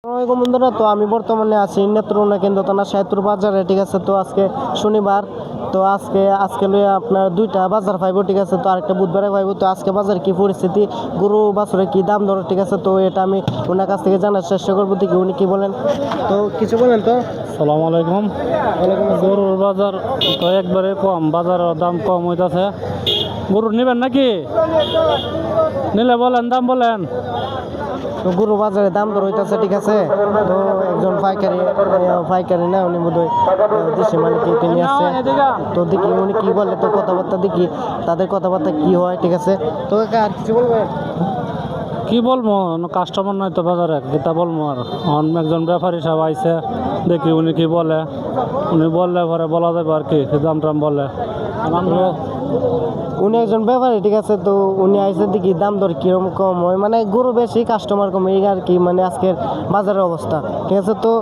আসসালামাইকুম বন্ধুরা, তো আমি বর্তমানে আছি নেত্রকোনা কেন্দ্র থানা সাহেবপুর বাজারে। ঠিক আছে, তো আজকে শনিবার, তো আজকে লইয়া আপনার দুইটা বাজার পাইব। ঠিক আছে, তো আরেকটা বুধবারে পাইব। তো আজকে বাজার কি পরিস্থিতি, গরু বাছরে কি দাম দর, ঠিক আছে, তো এটা আমি ওনার কাছ থেকে জানার চেষ্টা করবো, দেখি উনি কি বলেন। তো কিছু বলেন তো। সালাম আলাইকুম। গরুর বাজার তো একবারে কম, বাজারের দাম কম হইতাছে। গরু নেবেন নাকি? নিলে বলেন, দাম বলেন। তো গরু বাজারে দাম দর হইতেছে। ঠিক আছে, তো একজন পাইকারি না, উনি বোধহয় দেশি মালিক নিয়ে আসছে। তো দেখি উনি কি বলে, তো কথাবার্তা দেখি তাদের কথাবার্তা কি হয়। ঠিক আছে, তো আর কিছু বলবেন? কি বলবো, কাস্টমার নাই তো বাজারে, যেটা বলবো আর একজন ব্যাপারী সাহেব আইছে, দেখি উনি কি বলে। উনি বললে পরে বলা যাবে আর কি, দাম টাম বলে। উনি একজন ব্যাপারী। ঠিক আছে, তো উনি আইসে দেখি দাম দর কিরকম কম হয়, মানে গরু বেশি কাস্টমার কম, এই আর কি, মানে আজকের বাজারের অবস্থা। ঠিক আছে, তো